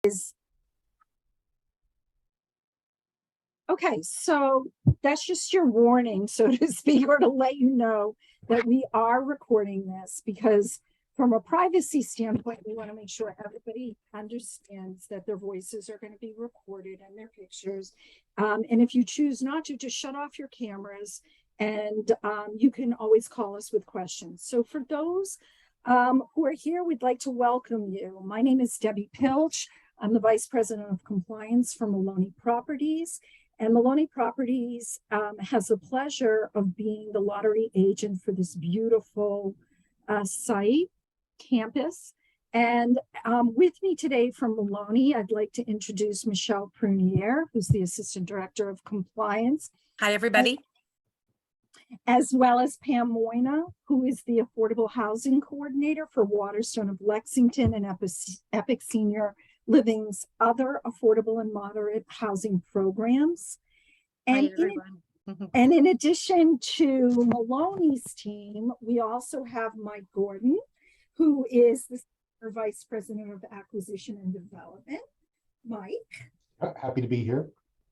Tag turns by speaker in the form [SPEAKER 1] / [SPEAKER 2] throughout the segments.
[SPEAKER 1] is okay, so that's just your warning, so to speak, or to let you know that we are recording this, because from a privacy standpoint, we want to make sure everybody understands that their voices are going to be recorded and their pictures. And if you choose not to, just shut off your cameras, and you can always call us with questions. So for those who are here, we'd like to welcome you. My name is Debbie Pilch. I'm the Vice President of Compliance for Maloney Properties. And Maloney Properties has the pleasure of being the lottery agent for this beautiful site, campus. And with me today from Maloney, I'd like to introduce Michelle Prunier, who's the Assistant Director of Compliance.
[SPEAKER 2] Hi, everybody.
[SPEAKER 1] As well as Pam Moyna, who is the Affordable Housing Coordinator for Waterstone of Lexington and Epic Senior Living's other affordable and moderate housing programs. And, in addition to Maloney's team, we also have Mike Gordon, who is the Senior Vice President of Acquisition and Development. Mike.
[SPEAKER 3] Happy to be here.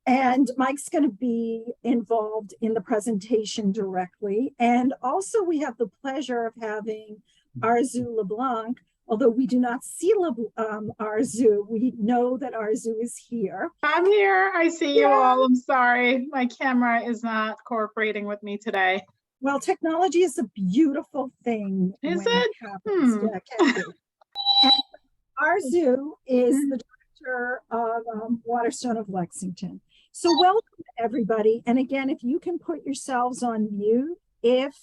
[SPEAKER 1] And Mike's going to be involved in the presentation directly. And also we have the pleasure of having Arzu LeBlanc. Although we do not see Arzu, we know that Arzu is here.
[SPEAKER 4] I'm here. I see you all. I'm sorry. My camera is not cooperating with me today.
[SPEAKER 1] Well, technology is a beautiful thing.
[SPEAKER 4] Is it?
[SPEAKER 1] Happens. Yeah, it can be. And Arzu is the director of Waterstone of Lexington. So welcome everybody. And again, if you can put yourselves on mute if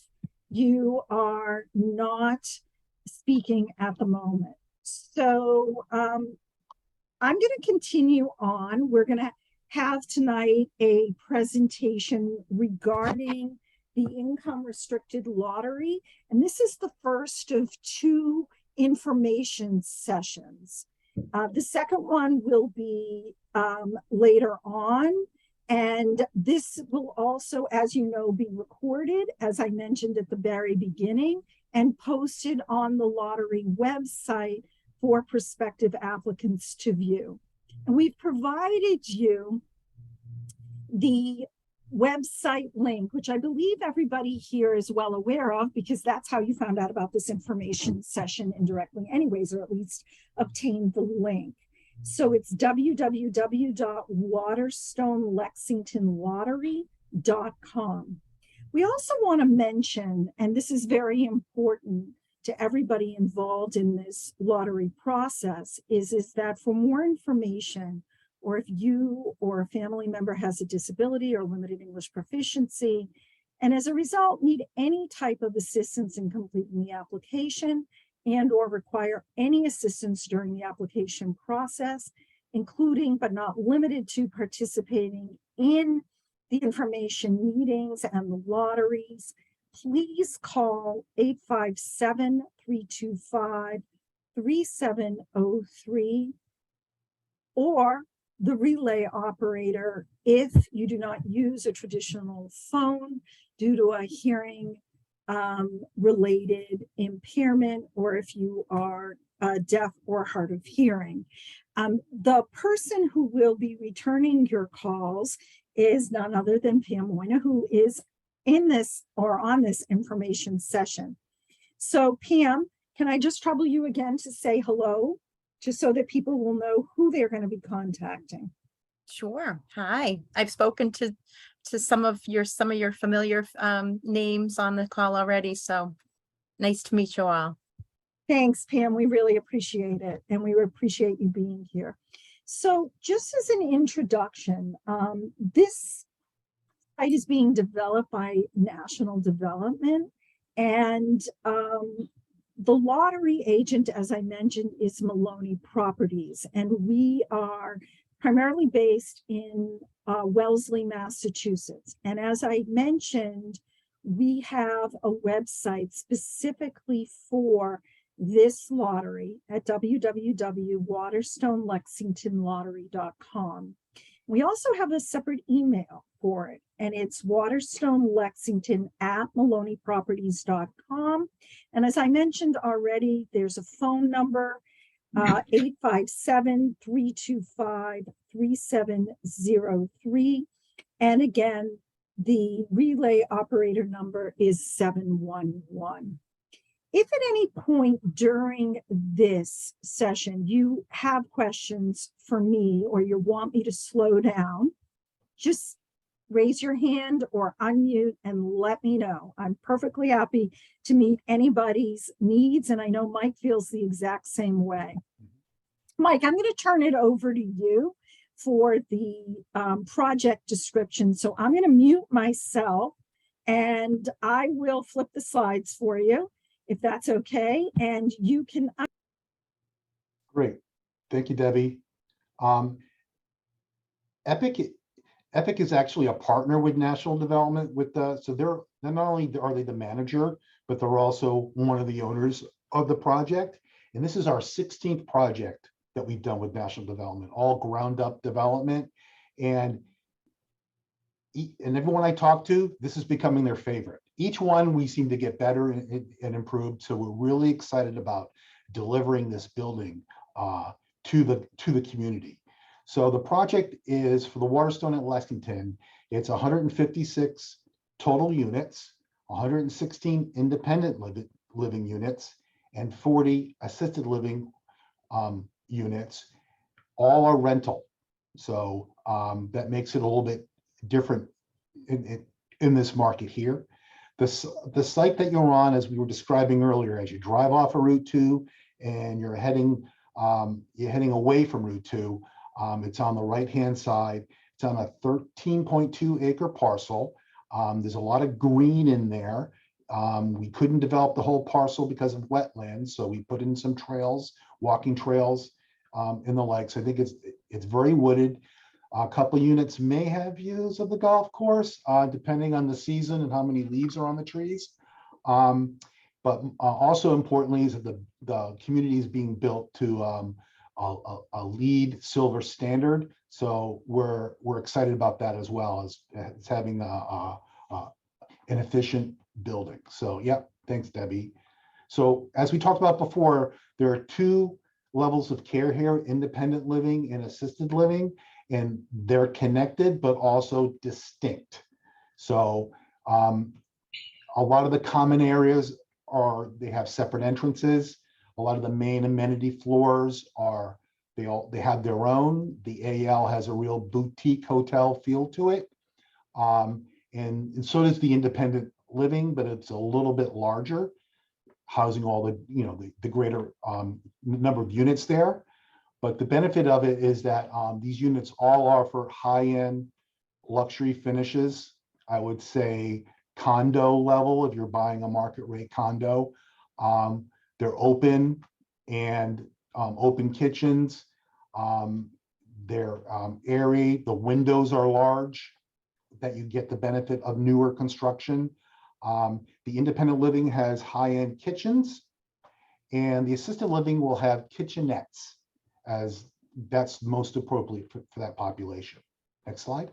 [SPEAKER 1] you are not speaking at the moment. So I'm going to continue on. We're going to have tonight a presentation regarding the income restricted lottery. And this is the first of two information sessions. The second one will be later on. And this will also, as you know, be recorded, as I mentioned at the very beginning, and posted on the lottery website for prospective applicants to view. And we've provided you the website link, which I believe everybody here is well aware of, because that's how you found out about this information session indirectly anyways, or at least obtained the link. So it's www.waterstonelexingtonlottery.com. We also want to mention, and this is very important to everybody involved in this lottery process, is that for more information, or if you or a family member has a disability or limited English proficiency, and as a result need any type of assistance in completing the application and or require any assistance during the application process, including but not limited to participating in the information meetings and the lotteries, please call 857-325-3703 or the relay operator if you do not use a traditional phone due to a hearing related impairment, or if you are deaf or hard of hearing. The person who will be returning your calls is none other than Pam Moyna, who is in this or on this information session. So Pam, can I just trouble you again to say hello, just so that people will know who they're going to be contacting?
[SPEAKER 2] Sure. Hi. I've spoken to some of your familiar names on the call already. So nice to meet you all.
[SPEAKER 1] Thanks, Pam. We really appreciate it. And we appreciate you being here. So just as an introduction, this site is being developed by National Development, and the lottery agent, as I mentioned, is Maloney Properties, and we are primarily based in Wellesley, Massachusetts. And as I mentioned, we have a website specifically for this lottery at www.waterstonelexingtonlottery.com. We also have a separate email for it, and it's waterstonelexington@maloneyproperties.com. And as I mentioned already, there's a phone number 857-325-3703. And again, the relay operator number is 711. If at any point during this session you have questions for me or you want me to slow down, just raise your hand or unmute and let me know. I'm perfectly happy to meet anybody's needs, and I know Mike feels the exact same way. Mike, I'm going to turn it over to you for the project description. So I'm going to mute myself and I will flip the slides for you, if that's okay. And you can.
[SPEAKER 3] Great. Thank you, Debbie. Epic is actually a partner with National Development so they're not only are they the manager, but they're also one of the owners of the project. And this is our 16th project that we've done with National Development, all ground up development. And everyone I talk to, this is becoming their favorite. Each one we seem to get better and improved. So we're really excited about delivering this building to the community. So the project is for the Waterstone at Lexington. It's 156 total units, 116 independent living units, and 40 assisted living units. All are rental. So that makes it a little bit different in this market here. The site that you're on, as we were describing earlier, as you drive off of Route 2 and you're heading away from Route 2, it's on the right-hand side. It's on a 13.2 acre parcel. There's a lot of green in there. We couldn't develop the whole parcel because of wetlands, so we put in some trails, walking trails in the lake. So I think it's very wooded. A couple of units may have views of the golf course, depending on the season and how many leaves are on the trees. But also importantly is that the community is being built to a LEED silver standard. So we're excited about that as well as having an efficient building. So yeah, thanks, Debbie. So as we talked about before, there are two levels of care here, independent living and assisted living, and they're connected but also distinct. So a lot of the common areas they have separate entrances. A lot of the main amenity floors they have their own. The AL has a real boutique hotel feel to it. And so does the independent living, but it's a little bit larger, housing all the greater number of units there. But the benefit of it is that these units all offer high-end luxury finishes. I would say condo level if you're buying a market rate condo. They're open and open kitchens. They're airy. The windows are large, that you get the benefit of newer construction. The independent living has high-end kitchens, and the assisted living will have kitchenettes, as that's most appropriate for that population. Next slide.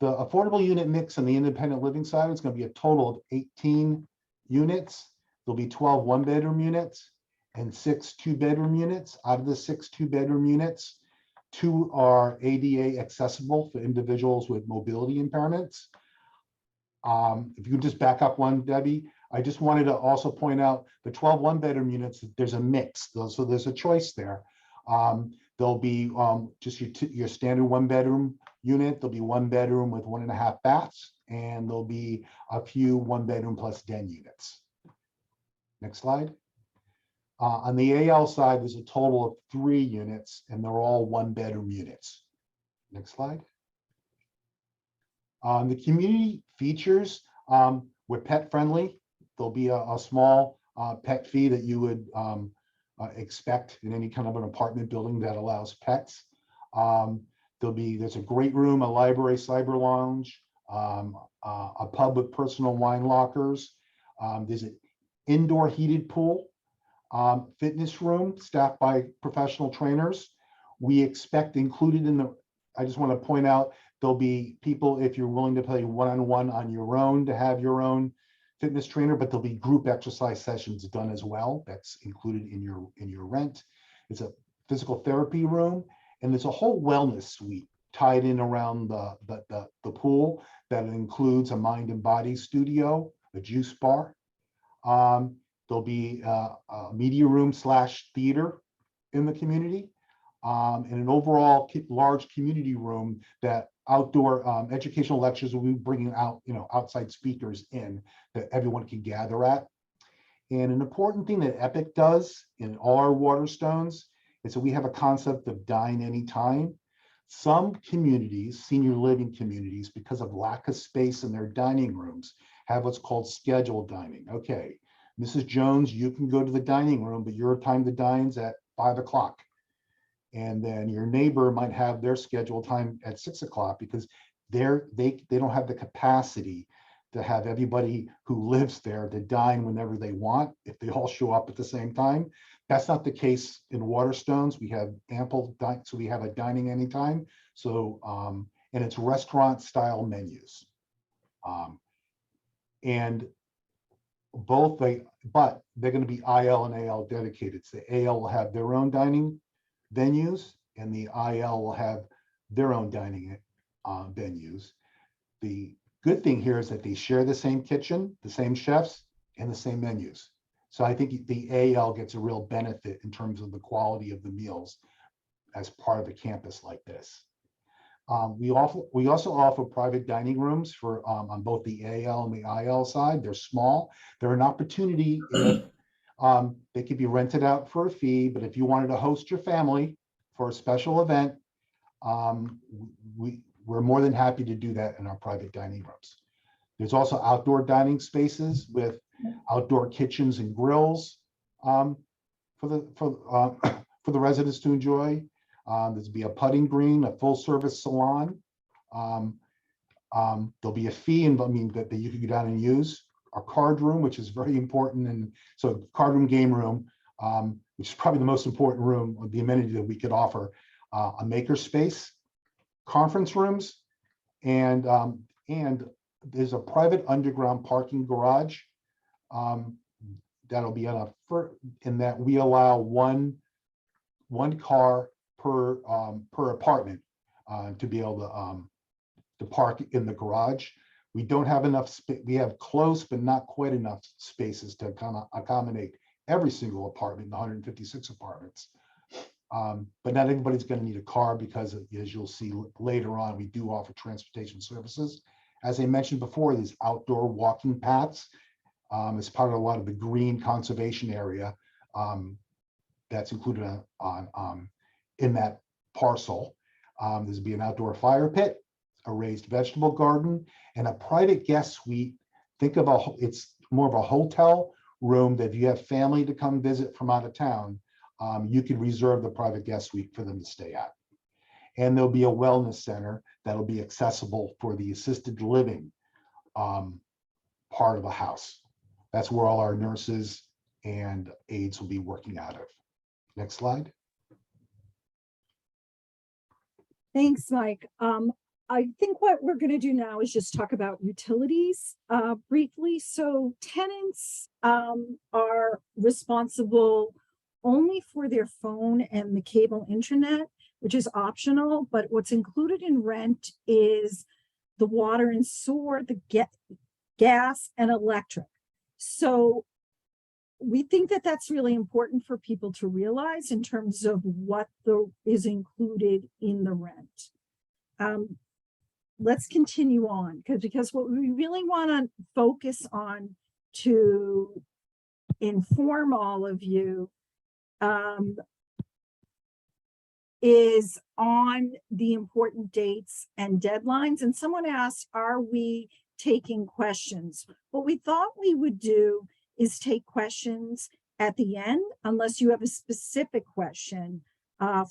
[SPEAKER 3] The affordable unit mix on the independent living side is going to be a total of 18 units. There'll be 12 one-bedroom units and 6 two-bedroom units. Out of the 6 two-bedroom units, 2 are ADA accessible for individuals with mobility impairments. If you could just back up one, Debbie, I just wanted to also point out the 12 one-bedroom units, there's a mix, so there's a choice there. There'll be just your standard one-bedroom unit. There'll be 1 bedroom with 1.5 baths, and there'll be a few 1-bedroom plus den units. Next slide. On the AL side, there's a total of 3 units, and they're all 1-bedroom units. Next slide. The community features, we're pet friendly. There'll be a small pet fee that you would expect in any kind of an apartment building that allows pets. There's a great room, a library, cyber lounge, a pub with personal wine lockers. There's an indoor heated pool, fitness room staffed by professional trainers. We expect included in I just want to point out, there'll be people, if you're willing to play one-on-one on your own, to have your own fitness trainer, but there'll be group exercise sessions done as well. That's included in your rent. It's a physical therapy room, and there's a whole wellness suite tied in around the pool that includes a mind and body studio, a juice bar. There'll be a media room / theater in the community, and an overall large community room that outdoor educational lectures will be bringing out, outside speakers in that everyone can gather at. And an important thing that Epic does in all our Waterstones is that we have a concept of dine anytime. Some communities, senior living communities, because of lack of space in their dining rooms, have what's called scheduled dining. Okay, Mrs. Jones, you can go to the dining room, but your time to dine's at 5 o'clock. And then your neighbor might have their scheduled time at 6 o'clock because they don't have the capacity to have everybody who lives there to dine whenever they want if they all show up at the same time. That's not the case in Waterstones. We have ample, so we have a dining anytime. So, and it's restaurant style menus. And both but they're going to be IL and AL dedicated. So the AL will have their own dining venues and the IL will have their own dining venues. The good thing here is that they share the same kitchen, the same chefs, and the same menus. So I think the AL gets a real benefit in terms of the quality of the meals as part of a campus like this. We also offer private dining rooms for on both the AL and the IL side. They're small. They're an opportunity if they could be rented out for a fee, but if you wanted to host your family for a special event, we're more than happy to do that in our private dining rooms. There's also outdoor dining spaces with outdoor kitchens and grills for the residents to enjoy. There'll be a putting green, a full service salon. There'll be a fee that you can go down and use. A card room, which is very important. And so card room, game room, which is probably the most important room of the amenity that we could offer. A maker space, conference rooms, and there's a private underground parking garage that'll be in that we allow one car per apartment to be able to park in the garage. We don't have enough space. We have close but not quite enough spaces to accommodate every single apartment, the 156 apartments. But not everybody's going to need a car because, as you'll see later on, we do offer transportation services. As I mentioned before, these outdoor walking paths as part of a lot of the green conservation area that's included in that parcel. There's be an outdoor fire pit, a raised vegetable garden, and a private guest suite. Think of it's more of a hotel room that if you have family to come visit from out of town, you can reserve the private guest suite for them to stay at. And there'll be a wellness center that'll be accessible for the assisted living part of the house. That's where all our nurses and aides will be working out of. Next slide.
[SPEAKER 1] Thanks, Mike. I think what we're going to do now is just talk about utilities briefly. So tenants are responsible only for their phone and the cable internet, which is optional, but what's included in rent is the water and sewer, the gas and electric. So we think that that's really important for people to realize in terms of what is included in the rent. Let's continue on because what we really want to focus on to inform all of you is on the important dates and deadlines. And someone asked, are we taking questions? What we thought we would do is take questions at the end, unless you have a specific question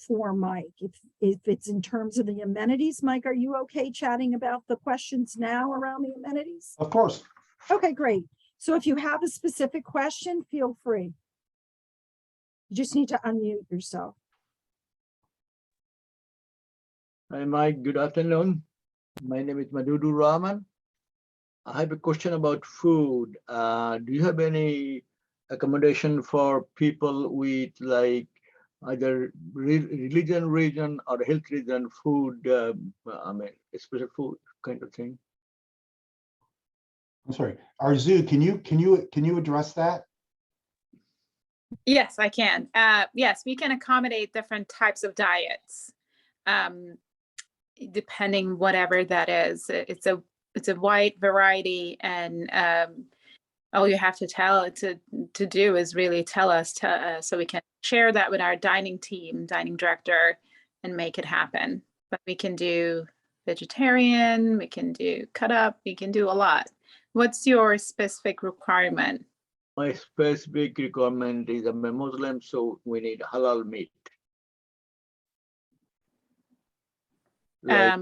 [SPEAKER 1] for Mike. If it's in terms of the amenities, Mike, are you okay chatting about the questions now around the amenities?
[SPEAKER 3] Of course.
[SPEAKER 1] Okay, great. So if you have a specific question, feel free. You just need to unmute yourself.
[SPEAKER 5] Hi, Mike. Good afternoon. My name is Madudu Rahman. I have a question about food. Do you have any accommodation for people with like either religion region or health region food? I mean, special food kind of thing.
[SPEAKER 3] I'm sorry, Arzu, can you address that?
[SPEAKER 4] Yes, I can. Yes, we can accommodate different types of diets, depending whatever that is. It's a wide variety, and all you have to do is really tell us so we can share that with our dining director, and make it happen. But we can do vegetarian, we can do cut up, we can do a lot. What's your specific requirement?
[SPEAKER 5] My specific requirement is I'm a Muslim, so we need halal meat. Like,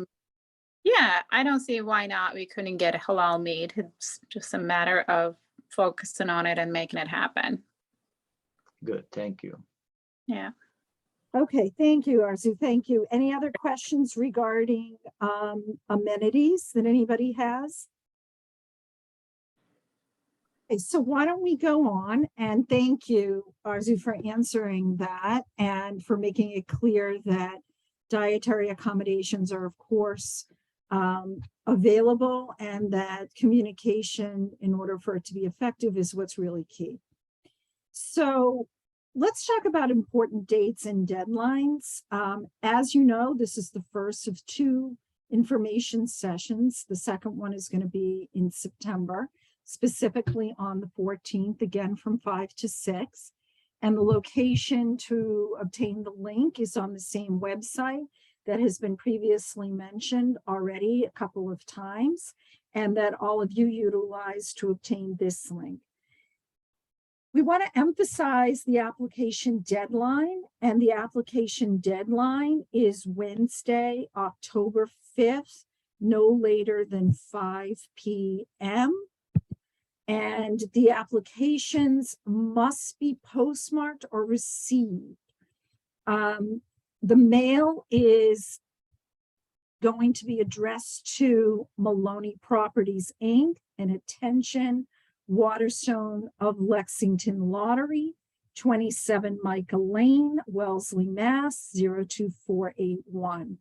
[SPEAKER 4] Yeah, I don't see why not. We couldn't get halal meat. It's just a matter of focusing on it and making it happen.
[SPEAKER 5] good, thank you.
[SPEAKER 4] Yeah.
[SPEAKER 1] Okay, thank you, Arzu. Thank you. Any other questions regarding amenities that anybody has? Okay, so why don't we go on, and thank you, Arzu, for answering that and for making it clear that dietary accommodations are, of course, available, and that communication, in order for it to be effective, is what's really key. So let's talk about important dates and deadlines. As you know, this is the first of 2 information sessions. The second one is going to be in September, specifically on the 14th, again from 5 to 6. And the location to obtain the link is on the same website that has been previously mentioned already a couple of times, and that all of you utilize to obtain this link. We want to emphasize the application deadline, and the application deadline is Wednesday, October 5th, no later than 5 p.m. And the applications must be postmarked or received. The mail is going to be addressed to Maloney Properties, Inc., and attention, Waterstone of Lexington Lottery, 27 Micah Lane, Wellesley, Mass. 02481.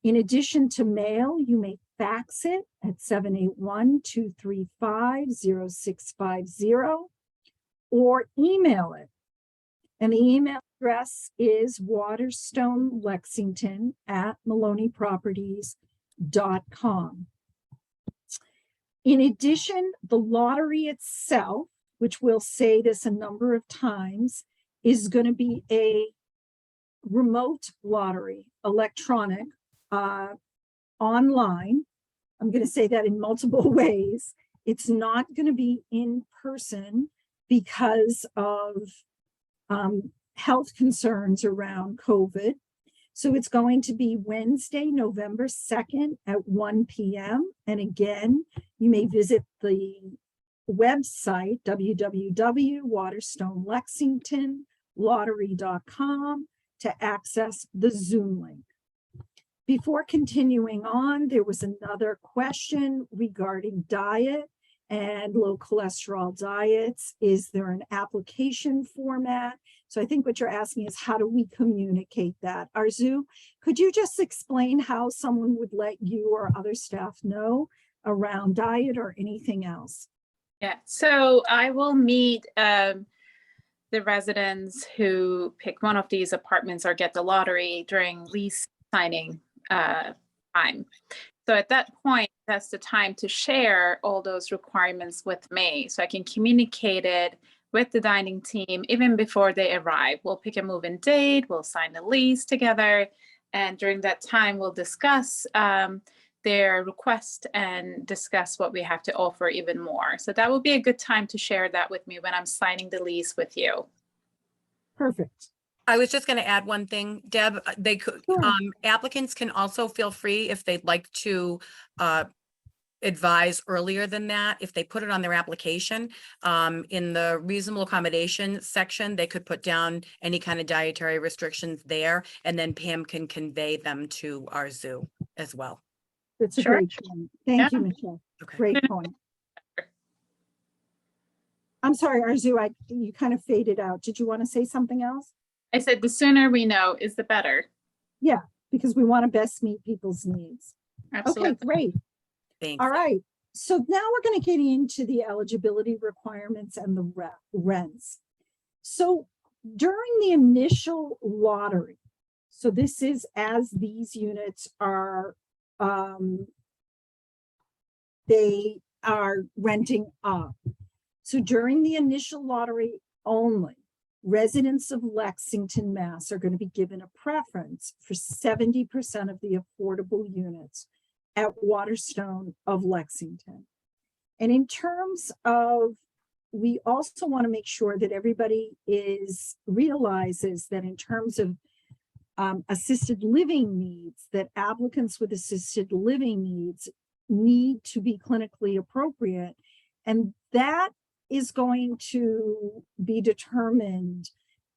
[SPEAKER 1] In addition to mail, you may fax it at 781-235-0650 or email it. And the email address is waterstonelexington@maloneyproperties.com. In addition, the lottery itself, which we'll say this a number of times, is going to be a remote lottery, electronic, online. I'm going to say that in multiple ways. It's not going to be in person because of health concerns around COVID. So it's going to be Wednesday, November 2nd at 1 p.m. And again, you may visit the website, www.waterstonelexingtonlottery.com, to access the Zoom link. Before continuing on, there was another question regarding diet and low cholesterol diets. Is there an application format? So I think what you're asking is, how do we communicate that? Arzu, could you just explain how someone would let you or other staff know around diet or anything else?
[SPEAKER 4] Yeah, so I will meet the residents who pick one of these apartments or get the lottery during lease signing time. So at that point, that's the time to share all those requirements with me, so I can communicate it with the dining team even before they arrive. We'll pick a move-in date, we'll sign the lease together, and during that time, we'll discuss their request and discuss what we have to offer even more. So that will be a good time to share that with me when I'm signing the lease with you.
[SPEAKER 1] Perfect.
[SPEAKER 2] I was just going to add one thing, Deb. They could,
[SPEAKER 1] Sure.
[SPEAKER 2] applicants can also feel free, if they'd like to advise earlier than that, if they put it on their application, in the reasonable accommodation section, they could put down any kind of dietary restrictions there, and then Pam can convey them to our zoo as well.
[SPEAKER 1] That's a
[SPEAKER 4] Sure.
[SPEAKER 1] great point. Thank
[SPEAKER 4] Yeah.
[SPEAKER 1] you, Michelle.
[SPEAKER 2] Okay.
[SPEAKER 1] Great point. I'm sorry, Arzu, you kind of faded out. Did you want to say something else?
[SPEAKER 4] I said the sooner we know is the better.
[SPEAKER 1] Yeah, because we want to best meet people's needs.
[SPEAKER 4] Absolutely.
[SPEAKER 1] Okay, great.
[SPEAKER 2] Thanks.
[SPEAKER 1] All right. So now we're going to get into the eligibility requirements and the rents. So during the initial lottery, so this is as these units are, they are renting up. So during the initial lottery only, residents of Lexington, Mass are going to be given a preference for 70% of the affordable units at Waterstone of Lexington. And in terms of, we also want to make sure that everybody realizes that in terms of assisted living needs, that applicants with assisted living needs need to be clinically appropriate. And that is going to be determined,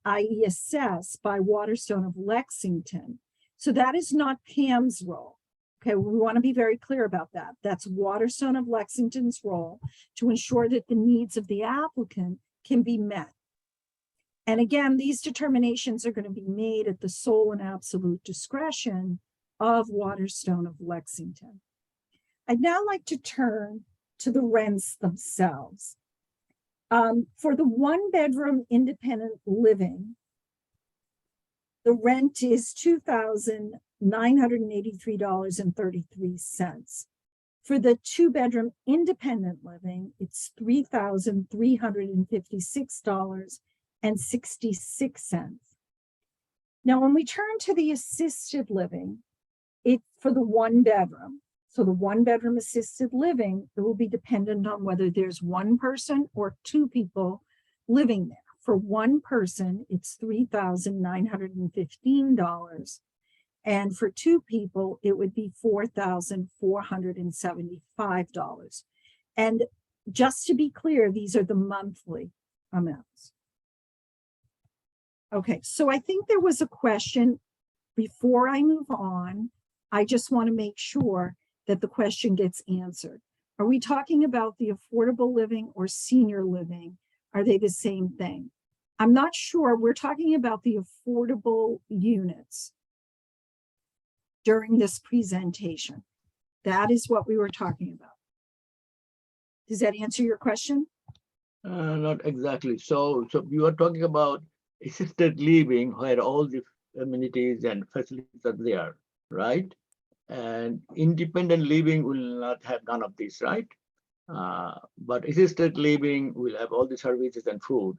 [SPEAKER 1] i.e. assessed by Waterstone of Lexington. So that is not Pam's role. Okay, we want to be very clear about that. That's Waterstone of Lexington's role to ensure that the needs of the applicant can be met. And again, these determinations are going to be made at the sole and absolute discretion of Waterstone of Lexington. I'd now like to turn to the rents themselves. For the 1-bedroom independent living, the rent is $2,983.33. For the 2-bedroom independent living, it's $3,356.66. Now, when we turn to the assisted living, for the 1-bedroom, so the 1-bedroom assisted living, it will be dependent on whether there's one person or two people living there. For one person, it's $3,915. And for two people, it would be $4,475. And just to be clear, these are the monthly amounts. Okay, so I think there was a question before I move on. I just want to make sure that the question gets answered. Are we talking about the affordable living or senior living? Are they the same thing? I'm not sure. We're talking about the affordable units during this presentation. That is what we were talking about. Does that answer your question?
[SPEAKER 5] Not exactly. So you are talking about assisted living where all the amenities and facilities are there, right? And independent living will not have none of this, right? But assisted living will have all the services and food.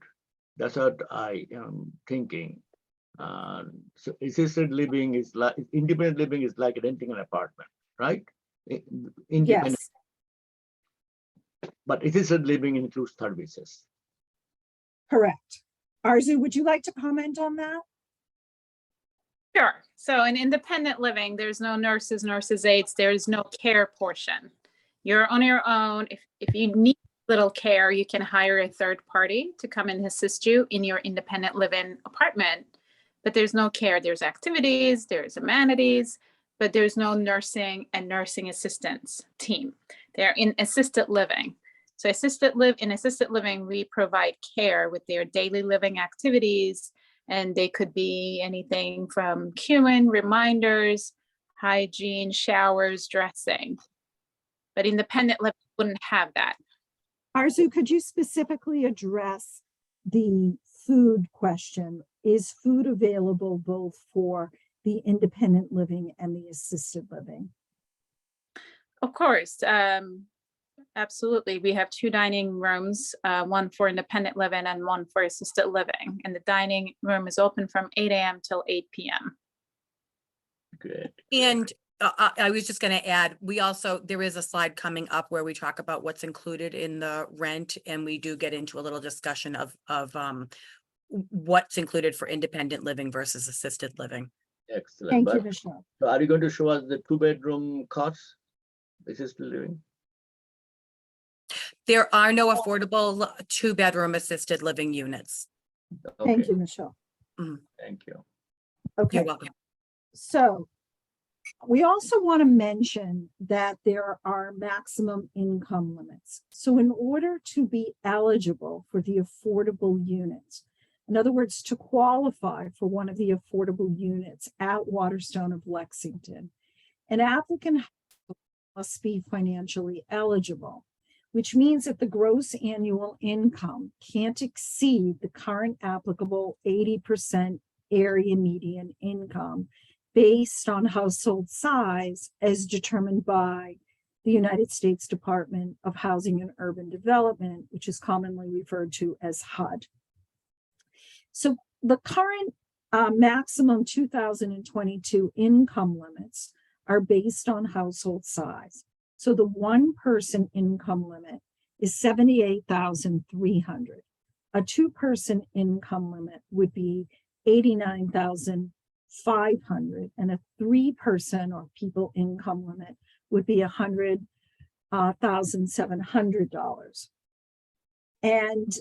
[SPEAKER 5] That's what I am thinking. So assisted living is like, independent living is like renting an apartment, right? Independent.
[SPEAKER 1] Yes.
[SPEAKER 5] But assisted living includes services.
[SPEAKER 1] Correct. Arzu, would you like to comment on that?
[SPEAKER 4] Sure. So in independent living, there's no nurses, nurses' aides, there's no care portion. You're on your own. If you need little care, you can hire a third party to come and assist you in your independent living apartment. But there's no care. There's activities, there's amenities, but there's no nursing and nursing assistance team. They're in assisted living. So in assisted living, we provide care with their daily living activities. And they could be anything from queuing, reminders, hygiene, showers, dressing. But independent living wouldn't have that.
[SPEAKER 1] Arzu, could you specifically address the food question? Is food available both for the independent living and the assisted living?
[SPEAKER 4] Of course. Absolutely. We have 2 dining rooms, one for independent living and one for assisted living. And the dining room is open from 8 a.m. till 8 p.m.
[SPEAKER 5] Good.
[SPEAKER 2] And I was just going to add, there is a slide coming up where we talk about what's included in the rent, and we do get into a little discussion of what's included for independent living versus assisted living.
[SPEAKER 5] Excellent.
[SPEAKER 1] Thank you, Michelle.
[SPEAKER 5] So are you going to show us the 2-bedroom costs, assisted living?
[SPEAKER 2] There are no affordable 2-bedroom assisted living units.
[SPEAKER 5] Okay.
[SPEAKER 1] Thank you, Michelle.
[SPEAKER 5] Thank you.
[SPEAKER 1] Okay,
[SPEAKER 2] You're welcome.
[SPEAKER 1] so We also want to mention that there are maximum income limits. So in order to be eligible for the affordable units, in other words, to qualify for one of the affordable units at Waterstone of Lexington, an applicant must be financially eligible, which means that the gross annual income can't exceed the current applicable 80% area median income based on household size as determined by the United States Department of Housing and Urban Development, which is commonly referred to as HUD. So the current maximum 2022 income limits are based on household size. So the one person income limit is $78,300. A two person income limit would be $89,500, and a three person or people income limit would be $100,700. And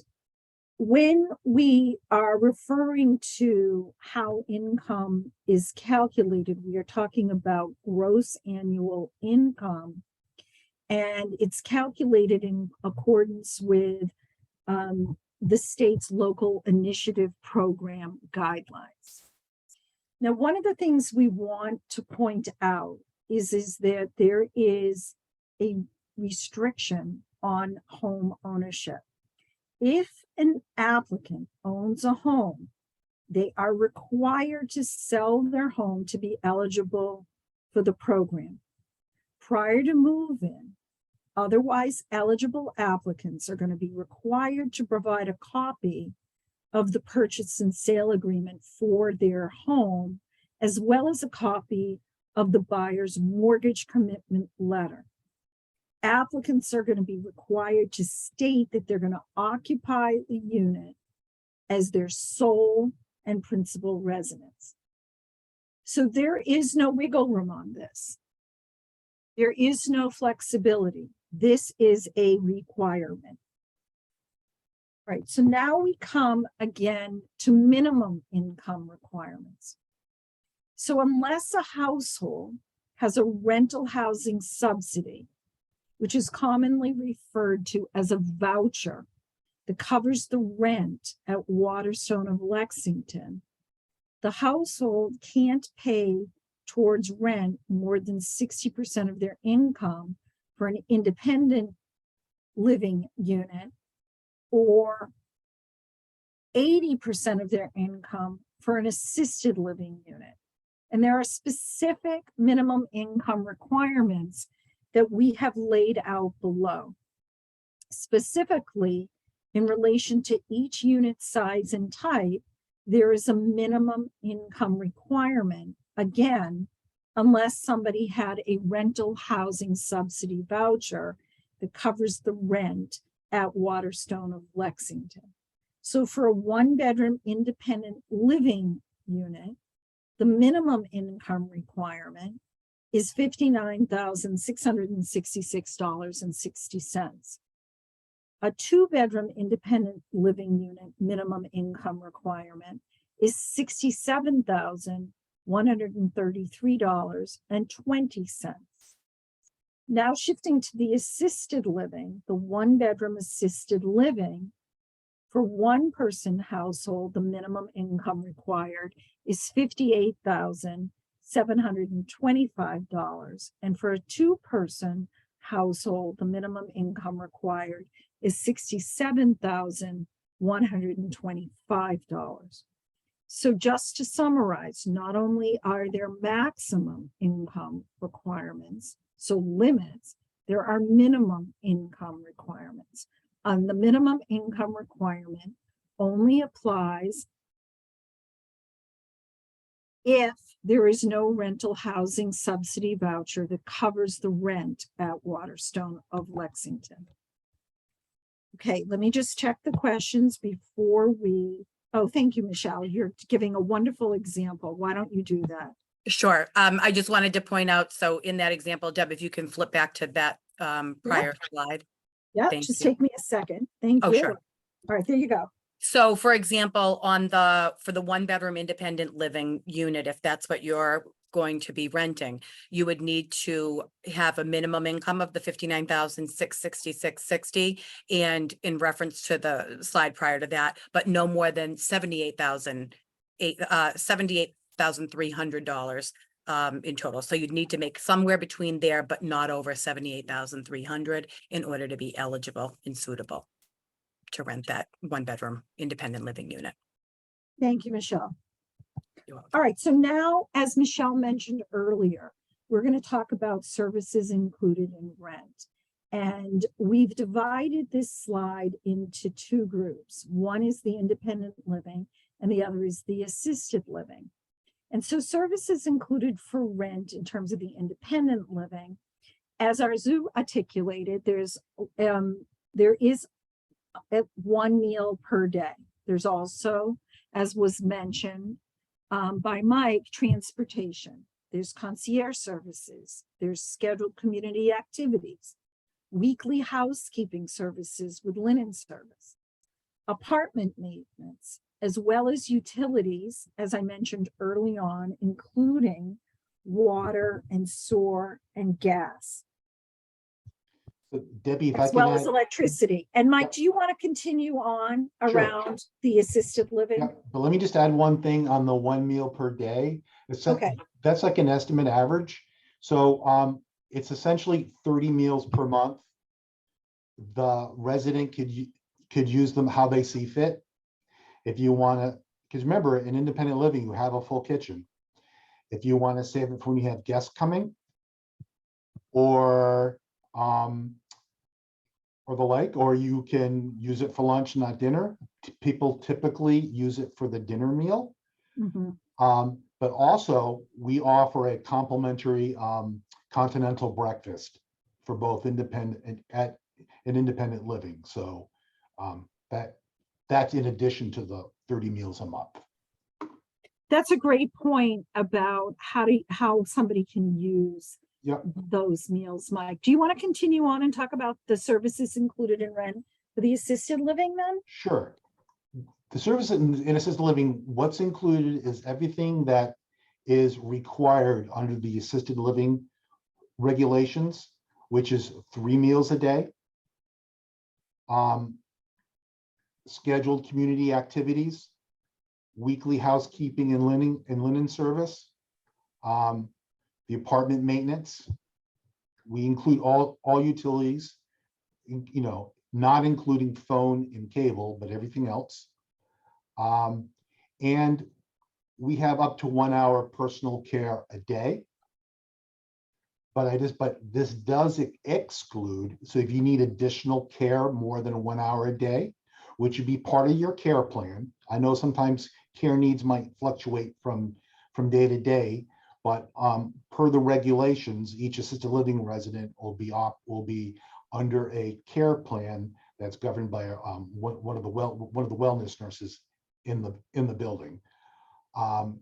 [SPEAKER 1] when we are referring to how income is calculated, we are talking about gross annual income, and it's calculated in accordance with the state's local initiative program guidelines. Now, one of the things we want to point out is that there is a restriction on home ownership. If an applicant owns a home, they are required to sell their home to be eligible for the program. Prior to move-in, otherwise eligible applicants are going to be required to provide a copy of the purchase and sale agreement for their home, as well as a copy of the buyer's mortgage commitment letter. Applicants are going to be required to state that they're going to occupy the unit as their sole and principal residence. So there is no wiggle room on this. There is no flexibility. This is a requirement. Right, so now we come again to minimum income requirements. So unless a household has a rental housing subsidy, which is commonly referred to as a voucher that covers the rent at Waterstone of Lexington, the household can't pay towards rent more than 60% of their income for an independent living unit, or 80% of their income for an assisted living unit. And there are specific minimum income requirements that we have laid out below. Specifically, in relation to each unit size and type, there is a minimum income requirement, again, unless somebody had a rental housing subsidy voucher that covers the rent at Waterstone of Lexington. So for a one-bedroom independent living unit, the minimum income requirement is $59,666.60. A two-bedroom independent living unit minimum income requirement is $67,133.20. Now shifting to the assisted living, the one-bedroom assisted living, for one person household, the minimum income required is $58,725. And for a two-person household, the minimum income required is $67,125. So just to summarize, not only are there maximum income requirements, so limits, there are minimum income requirements. The minimum income requirement only applies if there is no rental housing subsidy voucher that covers the rent at Waterstone of Lexington. Okay, let me just check the questions before we, oh, thank you, Michelle. You're giving a wonderful example. Why don't you do that?
[SPEAKER 2] Sure. I just wanted to point out, so in that example, Deb, if you can flip back to that prior slide.
[SPEAKER 1] Yeah,
[SPEAKER 2] Thank
[SPEAKER 1] just
[SPEAKER 2] you.
[SPEAKER 1] take me a second. Thank
[SPEAKER 2] Oh,
[SPEAKER 1] you.
[SPEAKER 2] sure.
[SPEAKER 1] All right, there you go.
[SPEAKER 2] So for example, for the one bedroom independent living unit, if that's what you're going to be renting, you would need to have a minimum income of the 59,666.60, and in reference to the slide prior to that, but no more than $78,300 in total. So you'd need to make somewhere between there, but not over 78,300 in order to be eligible and suitable to rent that 1-bedroom independent living unit.
[SPEAKER 1] Thank you, Michelle.
[SPEAKER 2] You're welcome.
[SPEAKER 1] All right, so now, as Michelle mentioned earlier, we're going to talk about services included in rent. And we've divided this slide into 2 groups. One is the independent living, and the other is the assisted living. And so services included for rent in terms of the independent living, as Arzu articulated, there is 1 meal per day. There's also, as was mentioned by Mike, transportation. There's concierge services. There's scheduled community activities, weekly housekeeping services with linen service, apartment maintenance, as well as utilities, as I mentioned early on, including water and sewer and gas,
[SPEAKER 3] So Debbie, if I
[SPEAKER 1] as
[SPEAKER 3] can
[SPEAKER 1] well as
[SPEAKER 3] add,
[SPEAKER 1] electricity. And Mike,
[SPEAKER 3] Yep.
[SPEAKER 1] do you want to continue on
[SPEAKER 3] Sure.
[SPEAKER 1] around the assisted living?
[SPEAKER 3] yeah, but let me just add one thing on the 1 meal per day.
[SPEAKER 1] Okay.
[SPEAKER 3] That's like an estimate average. So it's essentially 30 meals per month. The resident could use them how they see fit. If you want to, because remember, in independent living, you have a full kitchen. If you want to save it for when you have guests coming, or the like, or you can use it for lunch, not dinner. People typically use it for the dinner meal.
[SPEAKER 1] Mhm.
[SPEAKER 3] But also we offer a complimentary continental breakfast for both independent and independent living. So that's in addition to the 30 meals a month.
[SPEAKER 1] That's a great point about how somebody can use
[SPEAKER 3] Yep.
[SPEAKER 1] those meals. Mike, do you want to continue on and talk about the services included in rent for the assisted living then?
[SPEAKER 3] Sure. The service in assisted living, what's included is everything that is required under the assisted living regulations, which is 3 meals a day, scheduled community activities, weekly housekeeping and linen service, the apartment maintenance. We include all utilities, not including phone and cable, but everything else. And we have up to 1 hour personal care a day. But this does exclude, so if you need additional care more than 1 hour a day, which would be part of your care plan. I know sometimes care needs might fluctuate from day to day, but per the regulations, each assisted living resident will be under a care plan that's governed by one of the wellness nurses in the building.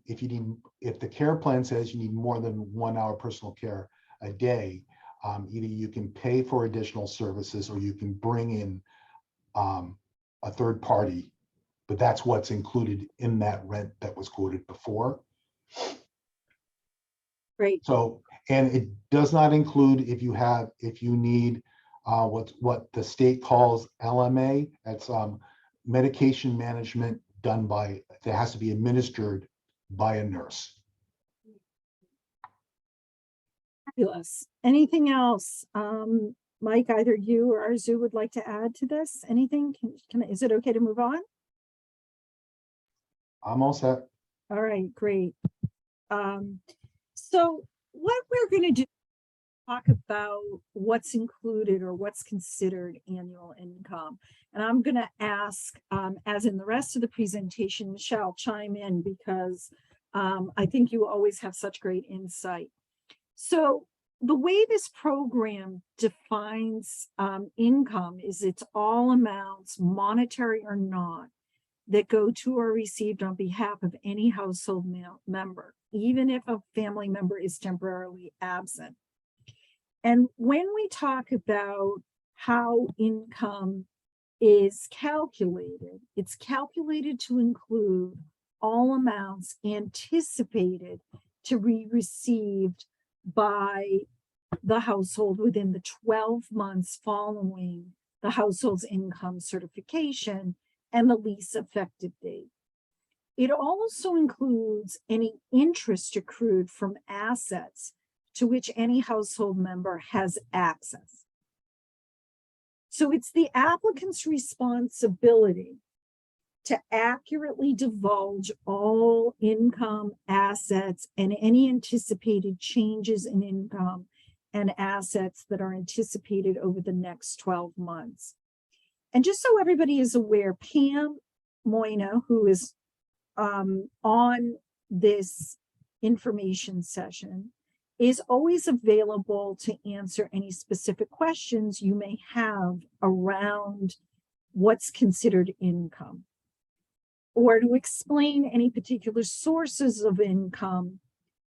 [SPEAKER 3] If the care plan says you need more than 1 hour personal care a day, either you can pay for additional services or you can bring in a third party, but that's what's included in that rent that was quoted before.
[SPEAKER 1] Great.
[SPEAKER 3] So, and it does not include if you need what the state calls LMA, that's medication management done by, that has to be administered by a nurse.
[SPEAKER 1] Fabulous. Anything else? Mike, either you or Arzu would like to add to this? Anything? Is it okay to move on?
[SPEAKER 3] I'm all set.
[SPEAKER 1] All right, great. So what we're going to do, talk about what's included or what's considered annual income. And I'm going to ask, as in the rest of the presentation, Michelle, chime in because I think you always have such great insight. So the way this program defines income is it's all amounts, monetary or not, that go to or received on behalf of any household member, even if a family member is temporarily absent. And when we talk about how income is calculated, it's calculated to include all amounts anticipated to be received by the household within the 12 months following the household's income certification and the lease effective date. It also includes any interest accrued from assets to which any household member has access. So it's the applicant's responsibility to accurately divulge all income, assets, and any anticipated changes in income and assets that are anticipated over the next 12 months. And just so everybody is aware, Pam Moyna, who is on this information session, is always available to answer any specific questions you may have around what's considered income, or to explain any particular sources of income,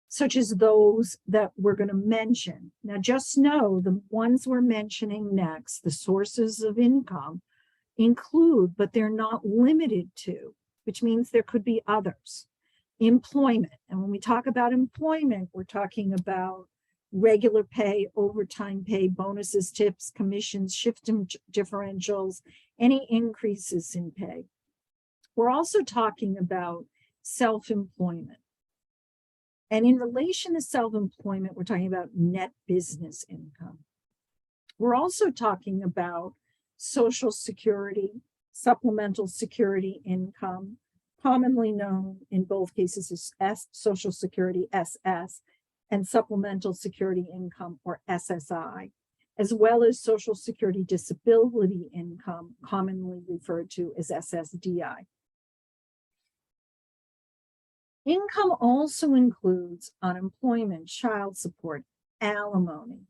[SPEAKER 1] such as those that we're going to mention. Now, just know the ones we're mentioning next, the sources of income, include, but they're not limited to, which means there could be others. Employment. And when we talk about employment, we're talking about regular pay, overtime pay, bonuses, tips, commissions, shift differentials, any increases in pay. We're also talking about self-employment. And in relation to self-employment, we're talking about net business income. We're also talking about Social Security, supplemental security income, commonly known in both cases as Social Security, SS, and supplemental security income, or SSI, as well as Social Security disability income, commonly referred to as SSDI. Income also includes unemployment, child support, alimony,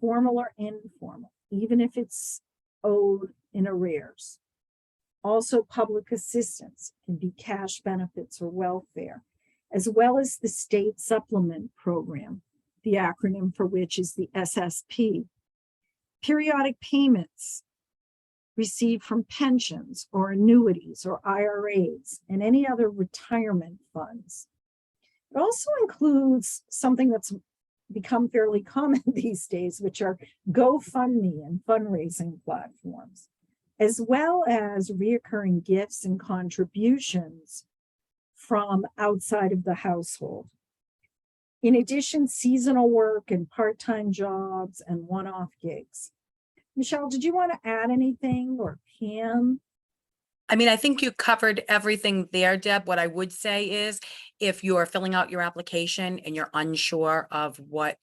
[SPEAKER 1] formal or informal, even if it's owed in arrears. Also, public assistance can be cash benefits or welfare, as well as the state supplement program, the acronym for which is the SSP. Periodic payments received from pensions or annuities or IRAs and any other retirement funds. It also includes something that's become fairly common these days, which are GoFundMe and fundraising platforms, as well as reoccurring gifts and contributions from outside of the household. In addition, seasonal work and part-time jobs and one-off gigs. Michelle, did you want to add anything, or Pam?
[SPEAKER 2] I mean, I think you covered everything there, Deb. What I would say is, if you're filling out your application and you're unsure of what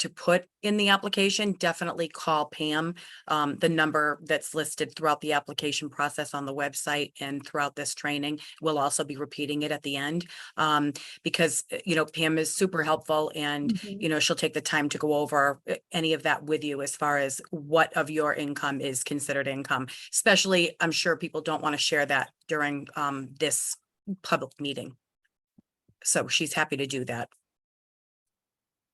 [SPEAKER 2] to put in the application, definitely call Pam. The number that's listed throughout the application process on the website and throughout this training. We'll also be repeating it at the end, because, Pam is super helpful, and, she'll take the time to go over any of that with you as far as what of your income is considered income. Especially, I'm sure people don't want to share that during this public meeting. So she's happy to do that.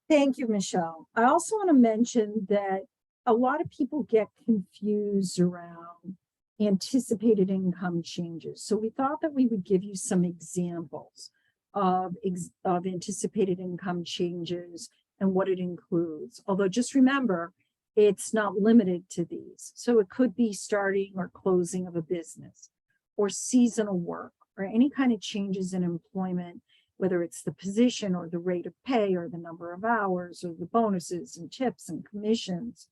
[SPEAKER 1] Thank you, Michelle. I also want to mention that a lot of people get confused around anticipated income changes. So we thought that we would give you some examples of anticipated income changes and what it includes. Although just remember, it's not limited to these. So it could be starting or closing of a business, or seasonal work, or any kind of changes in employment, whether it's the position or the rate of pay or the number of hours or the bonuses and tips and commissions.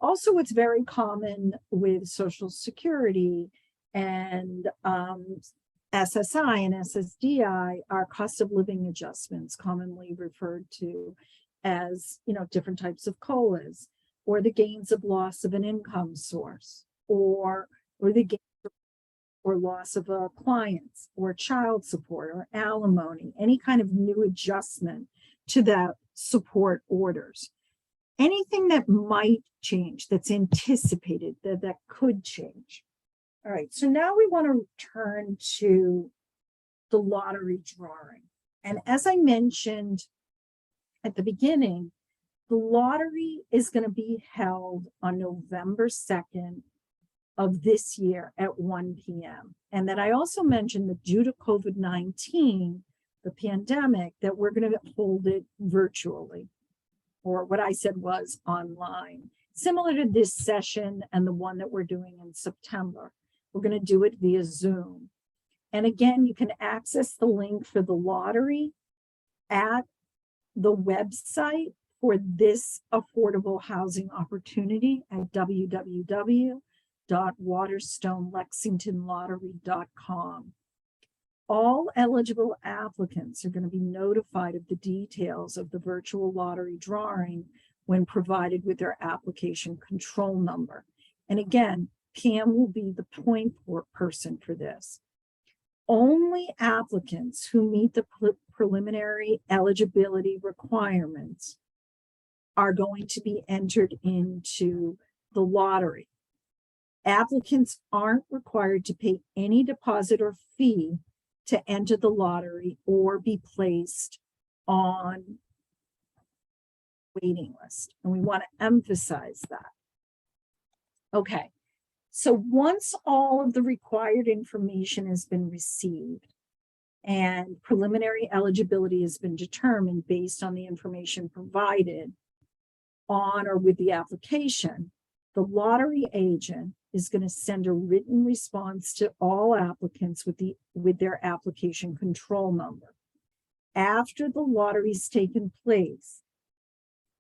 [SPEAKER 1] Also, what's very common with Social Security and SSI and SSDI are cost of living adjustments, commonly referred to as, different types of COLAs, or the gains of loss of an income source, or the gain or loss of a client, or child support, or alimony, any kind of new adjustment to that support orders. Anything that might change, that's anticipated, that could change. All right, so now we want to turn to the lottery drawing. And as I mentioned at the beginning, the lottery is going to be held on November 2nd of this year at 1 p.m. And that I also mentioned that due to COVID-19, the pandemic, that we're going to hold it virtually, or what I said was online, similar to this session and the one that we're doing in September. We're going to do it via Zoom. And again, you can access the link for the lottery at the website for this affordable housing opportunity at www.waterstonelexingtonlottery.com. All eligible applicants are going to be notified of the details of the virtual lottery drawing when provided with their application control number. And again, Pam will be the point person for this. Only applicants who meet the preliminary eligibility requirements are going to be entered into the lottery. Applicants aren't required to pay any deposit or fee to enter the lottery or be placed on waiting list. And we want to emphasize that. Okay, so once all of the required information has been received and preliminary eligibility has been determined based on the information provided on or with the application, the lottery agent is going to send a written response to all applicants with their application control number. After the lottery's taken place,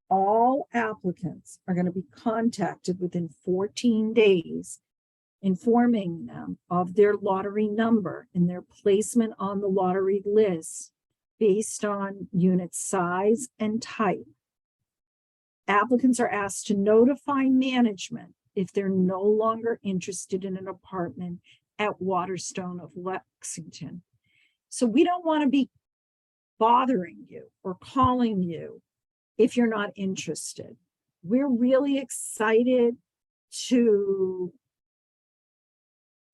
[SPEAKER 1] all applicants are going to be contacted within 14 days, informing them of their lottery number and their placement on the lottery list based on unit size and type. Applicants are asked to notify management if they're no longer interested in an apartment at Waterstone of Lexington. So we don't want to be bothering you or calling you if you're not interested. We're really excited to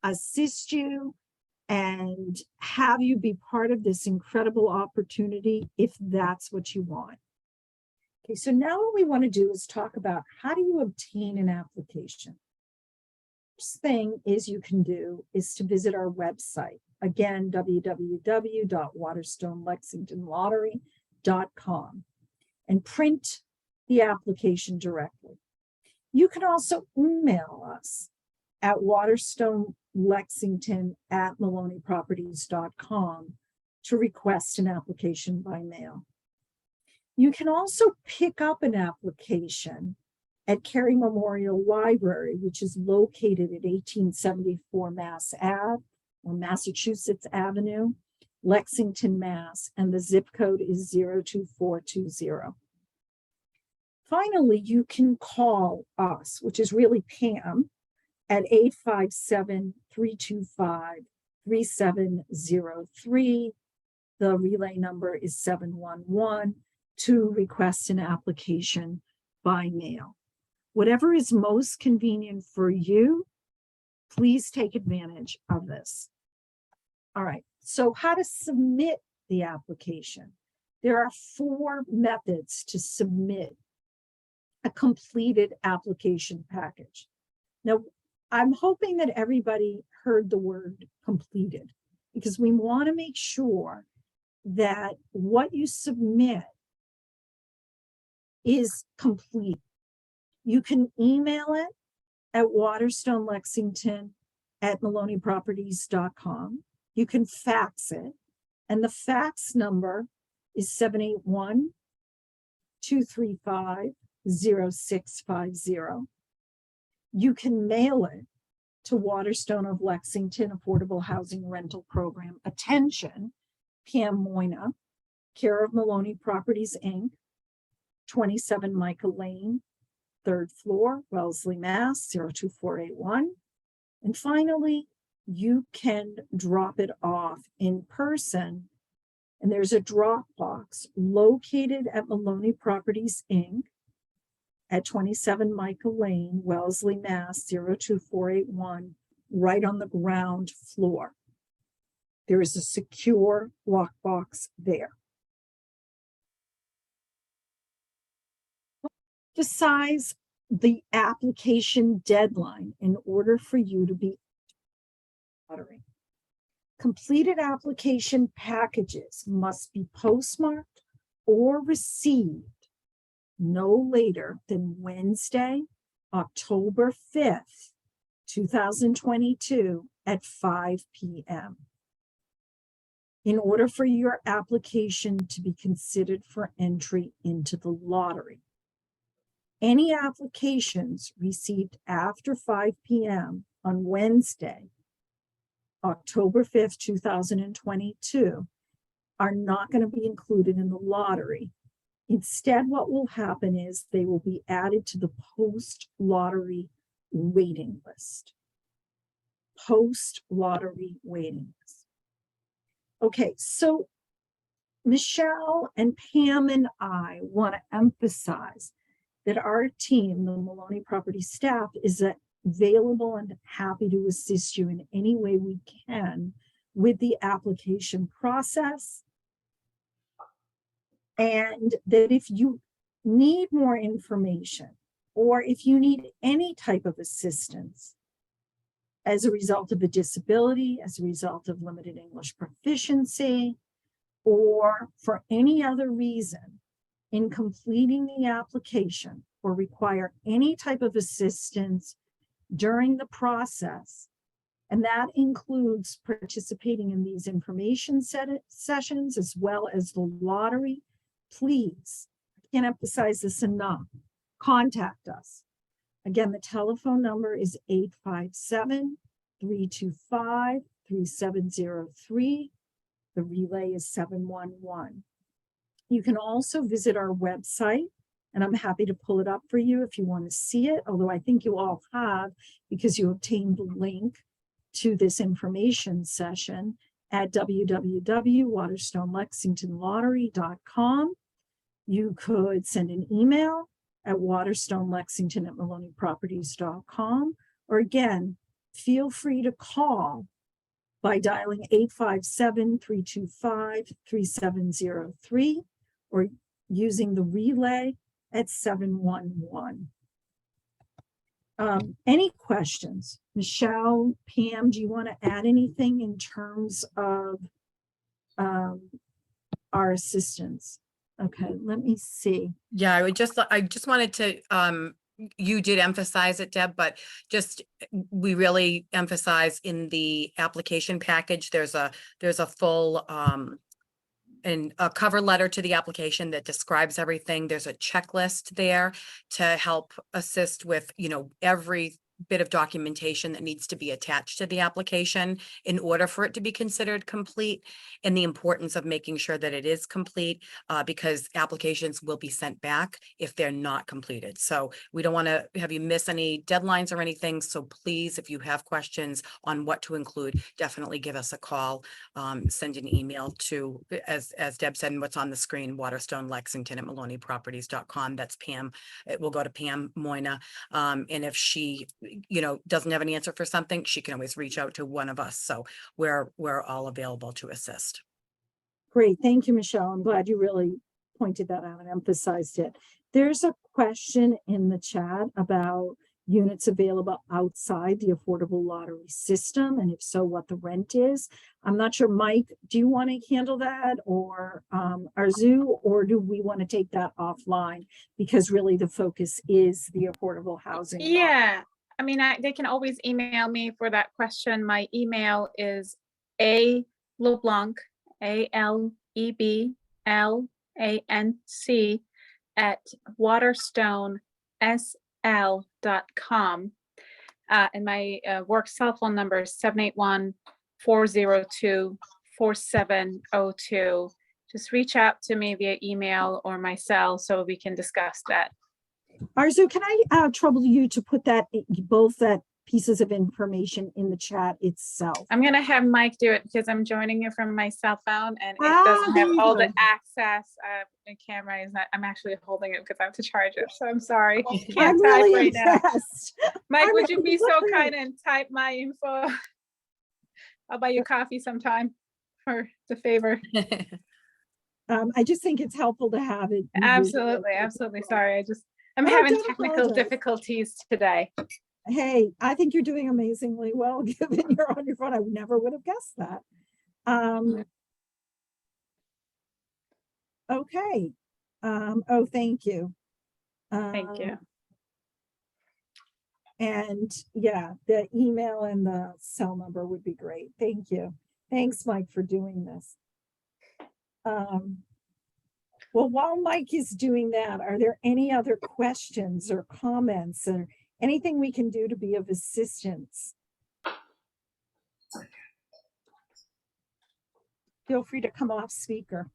[SPEAKER 1] assist you and have you be part of this incredible opportunity if that's what you want. Okay, so now what we want to do is talk about how do you obtain an application. First thing you can do is to visit our website. Again, www.waterstonelexingtonlottery.com, and print the application directly. You can also email us at waterstonelexington@maloneyproperties.com to request an application by mail. You can also pick up an application at Cary Memorial Library, which is located at 1874 Mass Ave, or Massachusetts Avenue, Lexington, Mass, and the zip code is 02420. Finally, you can call us, which is really Pam, at 857-325-3703. The relay number is 711 to request an application by mail. Whatever is most convenient for you, please take advantage of this. All right, so how to submit the application. There are 4 methods to submit a completed application package. Now, I'm hoping that everybody heard the word completed, because we want to make sure that what you submit is complete. You can email it at waterstonelexington@maloneyproperties.com. You can fax it, and the fax number is 781-235-0650. You can mail it to Waterstone of Lexington Affordable Housing Rental Program. Attention, Pam Moyna, care of Maloney Properties, Inc., 27 Micah Lane, 3rd floor, Wellesley, Mass, 02481. And finally, you can drop it off in person. And there's a drop box located at Maloney Properties, Inc., at 27 Micah Lane, Wellesley, Mass, 02481, right on the ground floor. There is a secure lockbox there. Decides the application deadline in order for you to be lottery. Completed application packages must be postmarked or received no later than Wednesday, October 5th, 2022 at 5 p.m. in order for your application to be considered for entry into the lottery. Any applications received after 5 p.m. on Wednesday, October 5th, 2022, are not going to be included in the lottery. Instead, what will happen is they will be added to the post-lottery waiting list. Post-lottery waiting list. Okay, so Michelle and Pam and I want to emphasize that our team, the Maloney Property staff, is available and happy to assist you in any way we can with the application process. And that if you need more information, or if you need any type of assistance as a result of a disability, as a result of limited English proficiency, or for any other reason in completing the application, or require any type of assistance during the process, and that includes participating in these information sessions as well as the lottery, please, I can't emphasize this enough, contact us. Again, the telephone number is 857-325-3703. The relay is 711. You can also visit our website, and I'm happy to pull it up for you if you want to see it, although I think you all have, because you obtained the link to this information session at www.waterstonelexingtonlottery.com. You could send an email at waterstonelexington@maloneyproperties.com, or again, feel free to call by dialing 857-325-3703 or using the relay at 711. Any questions? Michelle, Pam, do you want to add anything in terms of our assistance? Okay, let me see.
[SPEAKER 2] Yeah, I just wanted to, you did emphasize it, Deb, but just, we really emphasize in the application package, there's a full, and a cover letter to the application that describes everything. There's a checklist there to help assist with, every bit of documentation that needs to be attached to the application in order for it to be considered complete, and the importance of making sure that it is complete, because applications will be sent back if they're not completed. So we don't want to have you miss any deadlines or anything. So please, if you have questions on what to include, definitely give us a call, send an email to, as Deb said, and what's on the screen, waterstonelexington@maloneyproperties.com. That's Pam. It will go to Pam Moyna. And if she doesn't have an answer for something, she can always reach out to one of us. So we're all available to assist.
[SPEAKER 1] Great, thank you, Michelle. I'm glad you really pointed that out and emphasized it. There's a question in the chat about units available outside the affordable lottery system, and if so, what the rent is. I'm not sure, Mike, do you want to handle that, or Arzu, or do we want to take that offline? Because really the focus is the affordable housing.
[SPEAKER 4] Yeah, I mean, they can always email me for that question. My email is LeBlanc, ALEBLANC @waterstonel.com. And my work cell phone number is 781-402-4702. Just reach out to me via email or my cell so we can discuss that.
[SPEAKER 1] Arzu, can I trouble you to put both that pieces of information in the chat itself?
[SPEAKER 4] I'm gonna have Mike do it because I'm joining you from my cell phone and it doesn't have all the access. The camera is not, I'm actually holding it because I have to charge it. So I'm sorry. Can't
[SPEAKER 1] I'm
[SPEAKER 4] type
[SPEAKER 1] really
[SPEAKER 4] right now.
[SPEAKER 1] impressed.
[SPEAKER 4] Mike,
[SPEAKER 1] I'm
[SPEAKER 4] would you be so
[SPEAKER 1] really-
[SPEAKER 4] kind and type my info? I'll buy you coffee sometime for the favor.
[SPEAKER 1] I just think it's helpful to have it.
[SPEAKER 4] Absolutely, absolutely. Sorry, I'm
[SPEAKER 1] Oh,
[SPEAKER 4] having
[SPEAKER 1] don't
[SPEAKER 4] technical
[SPEAKER 1] apologize.
[SPEAKER 4] difficulties today.
[SPEAKER 1] Hey, I think you're doing amazingly well, given you're on your phone. I never would have guessed that. Okay. Oh, thank you.
[SPEAKER 4] Thank you.
[SPEAKER 1] And yeah, the email and the cell number would be great. Thank you. Thanks, Mike, for doing this. Well, while Mike is doing that, are there any other questions or comments or anything we can do to be of assistance? Feel free to come off speaker.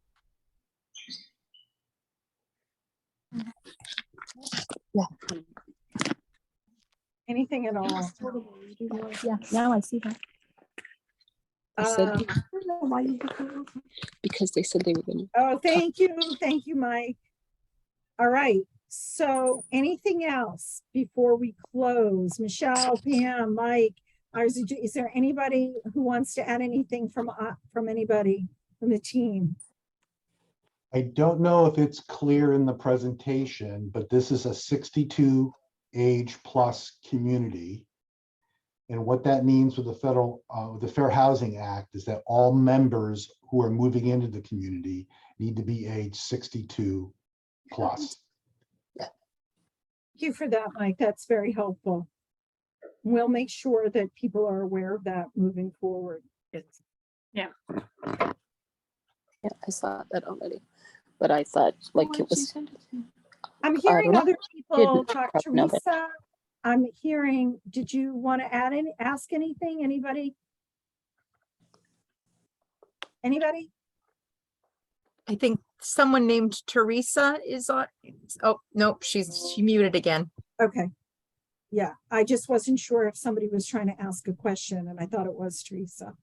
[SPEAKER 6] Yeah.
[SPEAKER 1] Anything at all?
[SPEAKER 6] Yeah, now I see that. I said,
[SPEAKER 1] Um,
[SPEAKER 6] I don't know why you took it over. Because they said they were going to.
[SPEAKER 1] Oh, thank you, Mike. All right, so anything else before we close? Michelle, Pam, Mike, is there anybody who wants to add anything from anybody from the team?
[SPEAKER 3] I don't know if it's clear in the presentation, but this is a 62 age plus community. And what that means with the Fair Housing Act is that all members who are moving into the community need to be age 62 plus.
[SPEAKER 1] Thank you for that, Mike. That's very helpful. We'll make sure that people are aware of that moving forward.
[SPEAKER 4] Yeah.
[SPEAKER 6] Yeah, I saw that already. But I thought like it was.
[SPEAKER 1] I'm hearing
[SPEAKER 6] know.
[SPEAKER 1] other people talk.
[SPEAKER 6] Probably know that.
[SPEAKER 1] Teresa, I'm hearing, did you want to ask anything? Anybody? Anybody?
[SPEAKER 7] I think someone named Teresa is on. Oh, nope, she muted again.
[SPEAKER 1] Okay. Yeah, I just wasn't sure if somebody was trying to ask a question and I thought it was Teresa.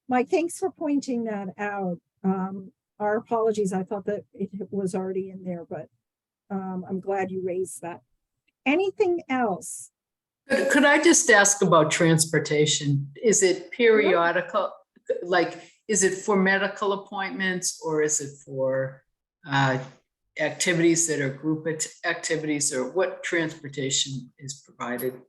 [SPEAKER 1] Mike, thanks for pointing that out. Our apologies. I thought that it was already in there, but I'm glad you raised that. Anything else?
[SPEAKER 8] Could I just ask about transportation? Is it periodical? Like, is it for medical appointments or is it for activities that are group activities, or what transportation is provided?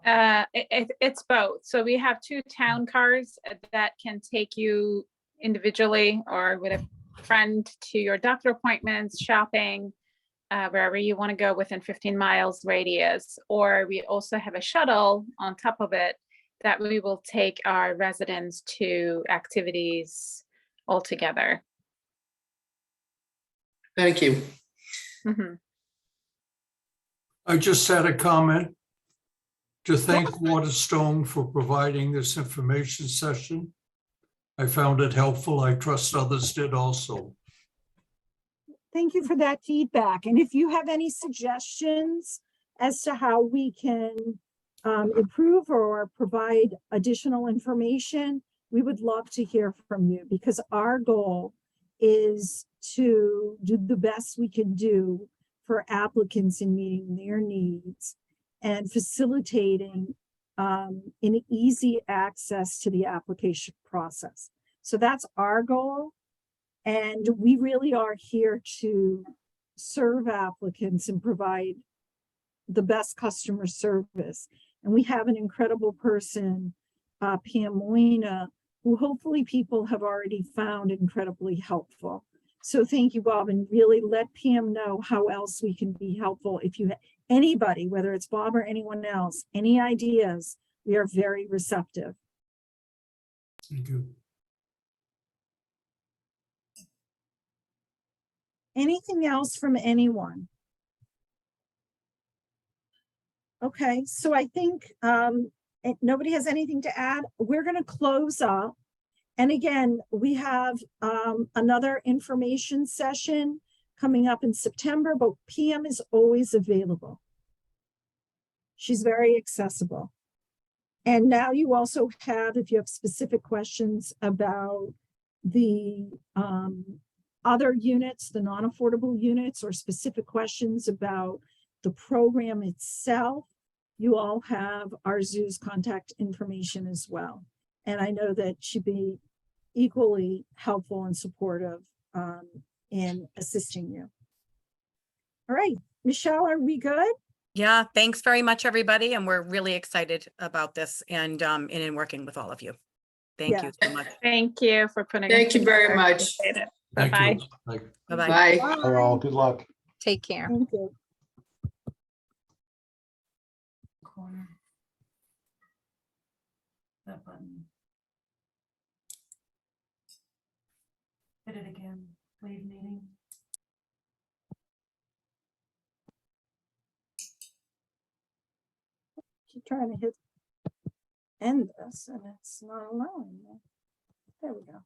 [SPEAKER 4] It's both. So we have 2 town cars that can take you individually or with a friend to your doctor appointments, shopping, wherever you want to go within 15 miles radius. Or we also have a shuttle on top of it that we will take our residents to activities all together.
[SPEAKER 8] Thank you.
[SPEAKER 4] Mhm.
[SPEAKER 9] I just had a comment to thank Waterstone for providing this information session. I found it helpful. I trust others did also.
[SPEAKER 1] Thank you for that feedback. And if you have any suggestions as to how we can improve or provide additional information, we would love to hear from you, because our goal is to do the best we can do for applicants in meeting their needs and facilitating an easy access to the application process. So that's our goal. And we really are here to serve applicants and provide the best customer service. And we have an incredible person, Pam Molina, who hopefully people have already found incredibly helpful. So thank you, Bob, and really let Pam know how else we can be helpful. If you have anybody, whether it's Bob or anyone else, any ideas, we are very receptive.
[SPEAKER 9] Thank you.
[SPEAKER 1] Anything else from anyone? Okay, so I think nobody has anything to add. We're going to close up. And again, we have another information session coming up in September, but PM is always available. She's very accessible. And now you also have, if you have specific questions about the other units, the non-affordable units, or specific questions about the program itself, you all have Arzu's contact information as well. And I know that she'd be equally helpful and supportive in assisting you. All right, Michelle, are we good?
[SPEAKER 2] Yeah, thanks very much, everybody. And we're really excited about this and in working with all of you. Thank
[SPEAKER 1] Yeah.
[SPEAKER 2] you so much.
[SPEAKER 4] Thank you for putting. it
[SPEAKER 8] Thank you very
[SPEAKER 4] together.
[SPEAKER 8] much.
[SPEAKER 4] Appreciate it.
[SPEAKER 9] Thank
[SPEAKER 4] Bye-bye.
[SPEAKER 9] you. Bye.
[SPEAKER 2] Bye-bye.
[SPEAKER 8] Bye.
[SPEAKER 3] All right, all, good luck.
[SPEAKER 7] Take care.
[SPEAKER 1] Thank you.
[SPEAKER 2] Corner. That button. Hit it again. Leave meeting.
[SPEAKER 1] Keep trying to hit end this and it's not allowing me. There we go.